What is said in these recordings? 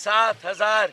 7,000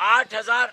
8,000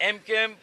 MQM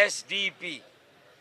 SDP।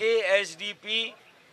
KSDP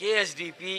KSDP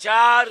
4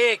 1,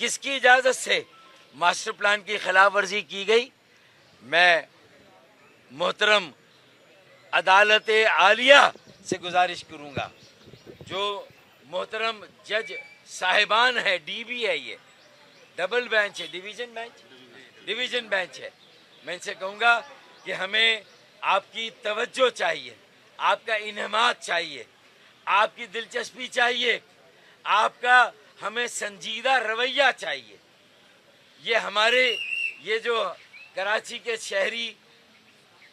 کس کی اجازت سے ماسٹر پلان کی خلاف ورزی کی گئی؟ میں محترم عدالت عالیہ سے گزارش کروں گا، جو محترم جج صاحبان ہے، ڈی بی ہے، یہ ڈبل بینچ ہے، ڈویژن بینچ ہے، میں ان سے کہوں گا کہ ہمیں آپ کی توجہ چاہیے، آپ کا انعامات چاہیے، آپ کی دلچسپی چاہیے، آپ کا ہمیں سنجیدہ رویہ چاہیے۔ یہ جو کراچی کے شہری،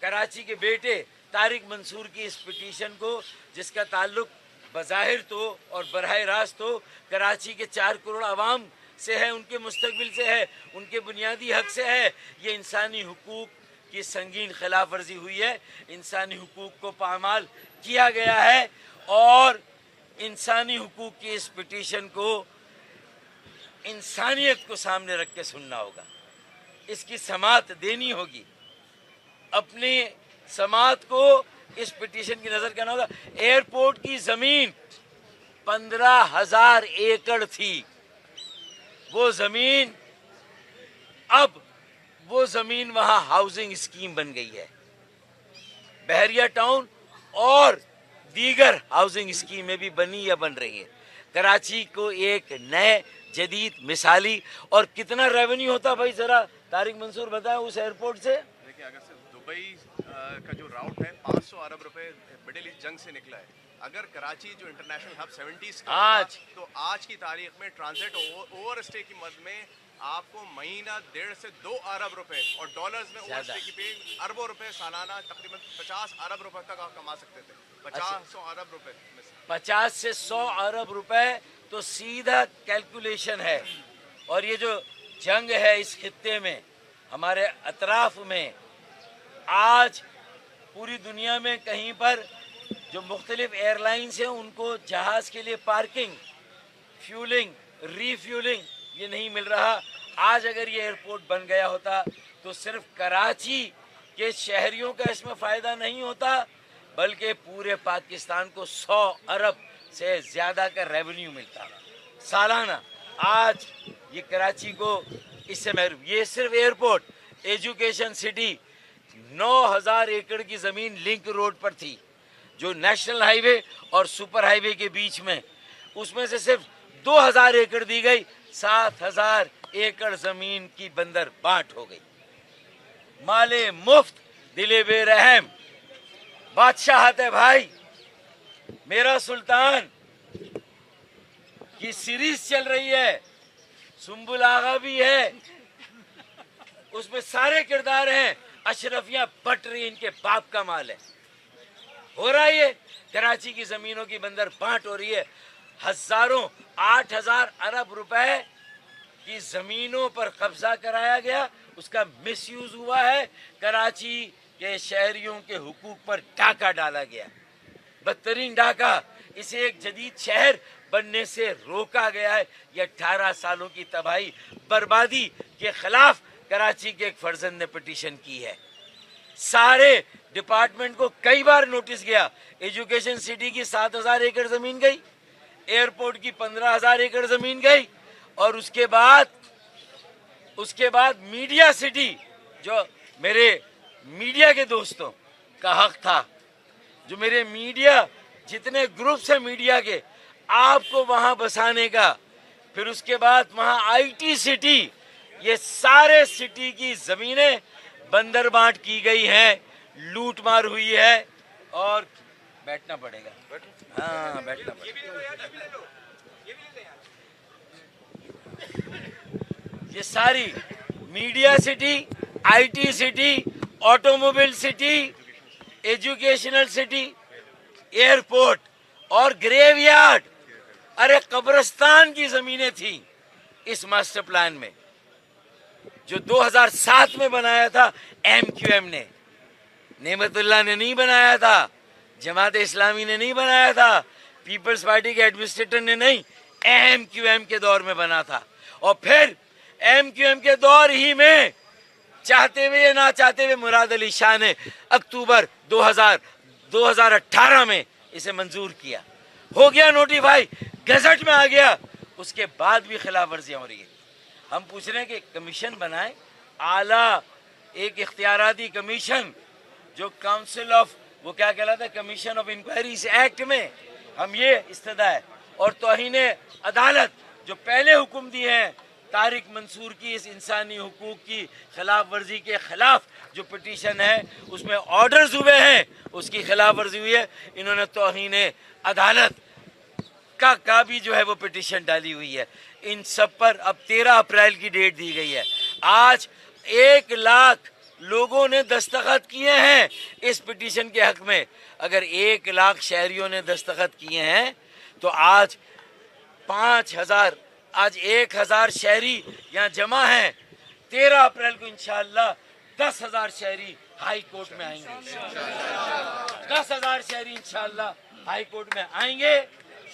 کراچی کے بیٹے طارق منصور کی اس پٹیشن کو، جس کا تعلق بظاہر تو اور براہ راست تو کراچی کے 4 کروڑ عوام سے ہے، ان کے مستقبل سے ہے، ان کے بنیادی حق سے ہے، یہ انسانی حقوق کی سنگین خلاف ورزی ہوئی ہے، انسانی حقوق کو پامال کیا گیا ہے، اور انسانی حقوق کی اس پٹیشن کو انسانیت کو سامنے رکھ کے سننا ہوگا، اس کی سماعت دینی ہوگی، اپنی سماعت کو اس پٹیشن کی نظر کرنا ہوگا۔ ایئرپورٹ کی زمین 15,000 ایکڑ تھی، وہ زمین وہاں ہاؤسنگ اسکیم بن گئی ہے، بحریہ ٹاؤن اور دیگر ہاؤسنگ اسکیمیں بھی بنی یا بن رہی ہے۔ کراچی کو ایک نئے جدید مثالی، اور کتنا ریونیو ہوتا بھائی ذرا طارق منصور بتائیں اس ایئرپورٹ سے؟ دیکھیں، اگر صرف دبئی کا جو راؤٹ ہے 500 ارب روپے مڈل ایسٹ جنگ سے نکلا ہے، اگر کراچی جو انٹرنیشنل ہب 70s کا آج تو آج کی تاریخ میں ٹرانزٹ اوور اسٹے کی مد میں آپ کو مہینہ 1.5 سے 2 ارب روپے، اور ڈالرز میں اوور اسٹے کی پے اربوں روپے سالانہ تقریباً 50 ارب روپے تک آپ کما سکتے تھے، 50-100 ارب روپے، 50 سے 100 ارب روپے تو سیدھا کیلکولیشن ہے۔ اور یہ جو جنگ ہے اس خطے میں، ہمارے اطراف میں، آج پوری دنیا میں کہیں پر جو مختلف ایئر لائنز ہیں ان کو جہاز کے لیے پارکنگ، فیولنگ، ری فیولنگ یہ نہیں مل رہا۔ آج اگر یہ ایئرپورٹ بن گیا ہوتا تو صرف کراچی کے شہریوں کا اس میں فائدہ نہیں ہوتا، بلکہ پورے پاکستان کو 100 ارب سے زیادہ کا ریونیو ملتا سالانہ۔ آج یہ کراچی کو اس سے محروم، یہ صرف ایئرپورٹ، ایجوکیشن سٹی 9,000 ایکڑ کی زمین لنک روڈ پر تھی، جو نیشنل ہائی وے اور سپر ہائی وے کے بیچ میں، اس میں سے صرف 2,000 ایکڑ دی گئی، 7,000 ایکڑ زمین کی بندر بانٹ ہو گئی۔ مال مفت، دل بے رحم، بادشاہت ہے بھائی۔ میرا سلطان کی سیریز چل رہی ہے، سنبل آغا بھی ہے، اس میں سارے کردار ہیں، اشرفیاں بٹ رہی، ان کے باپ کا مال ہے۔ ہو رہا ہے کراچی کی زمینوں کی بندر بانٹ ہو رہی ہے، 8,000 ارب روپے کی زمینوں پر قبضہ کرایا گیا، اس کا مس یوز ہوا ہے، کراچی کے شہریوں کے حقوق پر ڈاکہ ڈالا گیا، بدترین ڈاکہ، اسے ایک جدید شہر بننے سے روکا گیا ہے۔ یہ 18 سالوں کی تباہی بربادی کے خلاف کراچی کے ایک فرزند نے پٹیشن کی ہے۔ سارے ڈپارٹمنٹ کو کئی بار نوٹس گیا، ایجوکیشن سٹی کی 7,000 ایکڑ زمین گئی، ایئرپورٹ کی 15,000 ایکڑ زمین گئی، اور اس کے بعد میڈیا سٹی، جو میرے میڈیا کے دوستوں کا حق تھا، جو میرے میڈیا جتنے گروپس ہیں میڈیا کے، آپ کو وہاں بسانے کا، پھر اس کے بعد وہاں آئی ٹی سٹی، یہ سارے سٹی کی زمینیں بندر بانٹ کی گئی ہیں، لوٹ مار ہوئی ہے، اور بیٹھنا پڑے گا، ہاں بیٹھنا پڑے گا۔ یہ ساری media city, I T city, automobile city, educational city, airport اور گریو یارڈ، ارے قبرستان کی زمینیں تھیں اس ماسٹر پلان میں، جو 2007 میں بنایا تھا ایم کیو ایم نے، نعمت اللہ نے نہیں بنایا تھا، جماعت اسلامی نے نہیں بنایا تھا، پیپلز پارٹی کے ایڈمنسٹریٹر نے نہیں، ایم کیو ایم کے دور میں بنا تھا۔ اور پھر ایم کیو ایم کے دور ہی میں چاہتے ہوئے یا نہ چاہتے ہوئے مراد علی شاہ نے اکتوبر 2018 میں اسے منظور کیا، ہو گیا نوٹیفائی، گزٹ میں آ گیا، اس کے بعد بھی خلاف ورزیاں ہو رہی ہیں۔ ہم پوچھ رہے ہیں کہ کمیشن بنائیں, اعلیٰ ایک اختیاراتی کمیشن جو کاؤنسل آف, وہ کیا کہلاتا ہے, کمیشن آف انکوائریز ایکٹ میں ہم یہ استدعا ہے. اور توہین عدالت جو پہلے حکم دیے ہیں طارق منصور کی اس انسانی حقوق کی خلاف ورزی کے خلاف, جو پٹیشن ہے اس میں آرڈرز ہوئے ہیں, اس کی خلاف ورزی ہوئی ہے. انہوں نے توہین عدالت کا بھی جو ہے وہ پٹیشن ڈالی ہوئی ہے. ان سب پر اب 13 اپریل کی ڈیٹ دی گئی ہے. آج 1 لاکھ لوگوں نے دستخط کیے ہیں اس پٹیشن کے حق میں. اگر 1 لاکھ شہریوں نے دستخط کیے ہیں تو آج 1000 شہری یہاں جمع ہیں. 13 اپریل کو انشاءاللہ 10,000 شہری ہائی کورٹ میں آئیں گے. 10,000 شہری انشاءاللہ ہائی کورٹ میں آئیں گے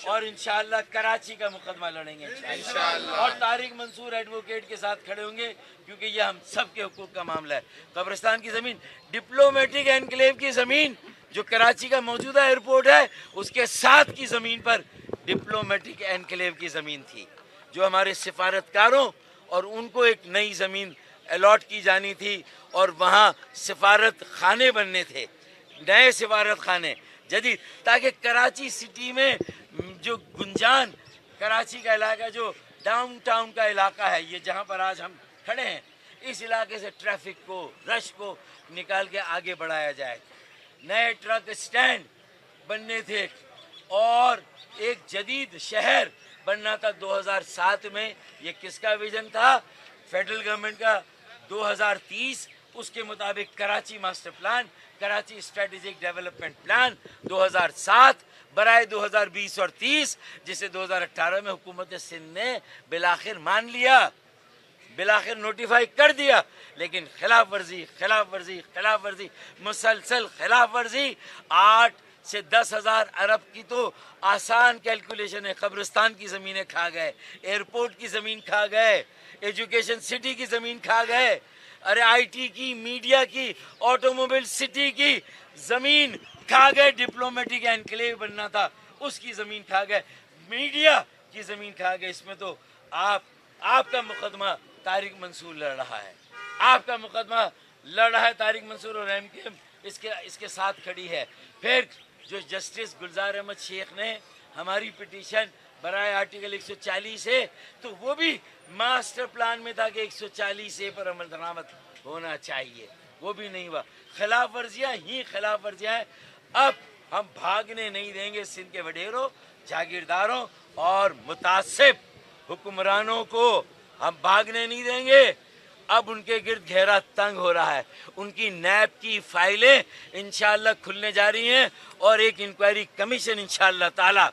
اور انشاءاللہ کراچی کا مقدمہ لڑیں گے انشاءاللہ. اور طارق منصور ایڈوکیٹ کے ساتھ کھڑے ہوں گے کیونکہ یہ ہم سب کے حقوق کا معاملہ ہے. قبرستان کی زمین ڈپلومیٹک انکلیو کی زمین جو کراچی کا موجودہ ایئرپورٹ ہے اس کے ساتھ کی زمین پر ڈپلومیٹک انکلیو کی زمین تھی جو ہمارے سفارتکاروں اور ان کو ایک نئی زمین الاٹ کی جانی تھی اور وہاں سفارت خانے بننے تھے, نئے سفارت خانے جدید, تاکہ کراچی سٹی میں جو گنجان, کراچی کا علاقہ جو ڈاؤن ٹاؤن کا علاقہ ہے, یہ جہاں پر آج ہم کھڑے ہیں, اس علاقے سے ٹریفک کو, رش کو نکال کے آگے بڑھایا جائے. نئے ٹرک اسٹینڈ بننے تھے اور ایک جدید شہر بننا تھا 2007 میں. یہ کس کا ویژن تھا؟ فیڈرل گورنمنٹ کا 2030. اس کے مطابق Karachi master plan, Karachi strategic development plan 2007 برائے 2020 اور 30, جسے 2018 میں حکومت سندھ نے بالآخر مان لیا, بالآخر نوٹیفائی کر دیا. لیکن خلاف ورزی, مسلسل خلاف ورزی. 8 سے 10,000 ارب کی تو آسان کیلکولیشن ہے. قبرستان کی زمینیں کھا گئے, ایئرپورٹ کی زمین کھا گئے, ایجوکیشن سٹی کی زمین کھا گئے, ارے آئی ٹی کی, میڈیا کی, آٹوموبائل سٹی کی زمین کھا گئے. ڈپلومیٹک انکلیو بننا تھا اس کی زمین کھا گئے, میڈیا کی زمین کھا گئے. اس میں تو آپ کا مقدمہ طارق منصور لڑ رہا ہے, آپ کا مقدمہ لڑ رہا ہے طارق منصور, اور ایم کیو اس کے ساتھ کھڑی ہے. پھر جو جسٹس گلزار احمد شیخ نے ہماری پٹیشن برائے آرٹیکل 140 ہے, تو وہ بھی ماسٹر پلان میں تھا کہ 140 پر عمل درآمد ہونا چاہیے, وہ بھی نہیں ہوا. خلاف ورزیاں ہی خلاف ورزیاں ہیں. اب ہم بھاگنے نہیں دیں گے سندھ کے وڈیروں, جاگیرداروں اور متعصب حکمرانوں کو, ہم بھاگنے نہیں دیں گے. اب ان کے گرد گھیرا تنگ ہو رہا ہے. ان کی نیب کی فائلیں انشاءاللہ کھلنے جا رہی ہیں اور ایک انکوائری کمیشن انشاءاللہ تعالی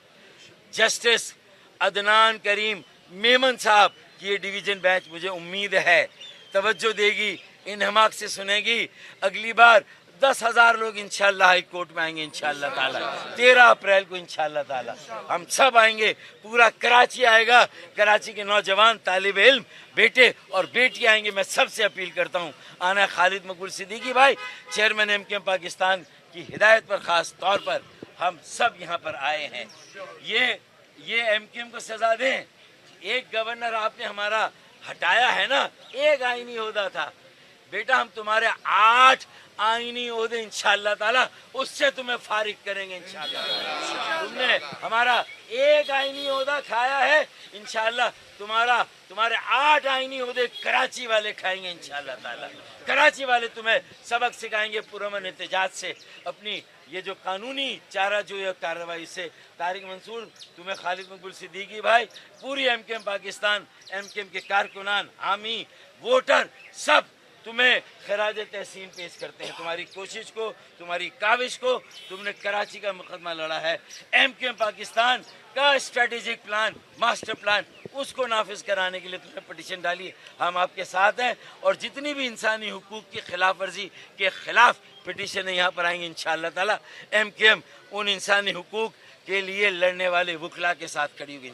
جسٹس عدنان کریم میمن صاحب کی یہ ڈویژن بینچ مجھے امید ہے توجہ دے گی, انہماک سے سنے گی. اگلی بار 10,000 لوگ انشاءاللہ ہائی کورٹ میں آئیں گے انشاءاللہ تعالی. 13 اپریل کو انشاءاللہ تعالی ہم سب آئیں گے, پورا کراچی آئے گا. کراچی کے نوجوان طالب علم بیٹے اور بیٹی آئیں گے. میں سب سے اپیل کرتا ہوں, آنا خالد مقبول صدیقی بھائی چیئرمین ایم کیو پاکستان کی ہدایت پر خاص طور پر ہم سب یہاں پر آئے ہیں. یہ ایم کیو کو سزا دیں. ایک گورنر آپ نے ہمارا ہٹایا ہے نا, ایک آئینی عہدہ تھا بیٹا, ہم تمہارے 8 آئینی عہدے انشاءاللہ تعالی اس سے تمہیں فارغ کریں گے انشاءاللہ. تم نے ہمارا ایک آئینی عہدہ کھایا ہے, انشاءاللہ تمہارے 8 آئینی عہدے کراچی والے کھائیں گے انشاءاللہ تعالی. کراچی والے تمہیں سبق سکھائیں گے پرامن احتجاج سے, اپنی یہ جو قانونی چارہ جو یہ کارروائی سے. طارق منصور, تمہیں خالد مقبول صدیقی بھائی, پوری M Q Pakistan, M Q کے کارکنان, حامی, ووٹر سب تمہیں خراج تحسین پیش کرتے ہیں. تمہاری کوشش کو, تمہاری کاوش کو, تم نے کراچی کا مقدمہ لڑا ہے. ایم کیو پاکستان کا اسٹریٹجک پلان, ماسٹر پلان, اس کو نافذ کرانے کے لیے تم نے پٹیشن ڈالی. ہم آپ کے ساتھ ہیں اور جتنی بھی انسانی حقوق کی خلاف ورزی کے خلاف پٹیشنیں یہاں پر آئیں گی انشاءاللہ تعالی. ایم کیو ان انسانی حقوق کے لیے لڑنے والے وکلا کے ساتھ کھڑی ہوگی.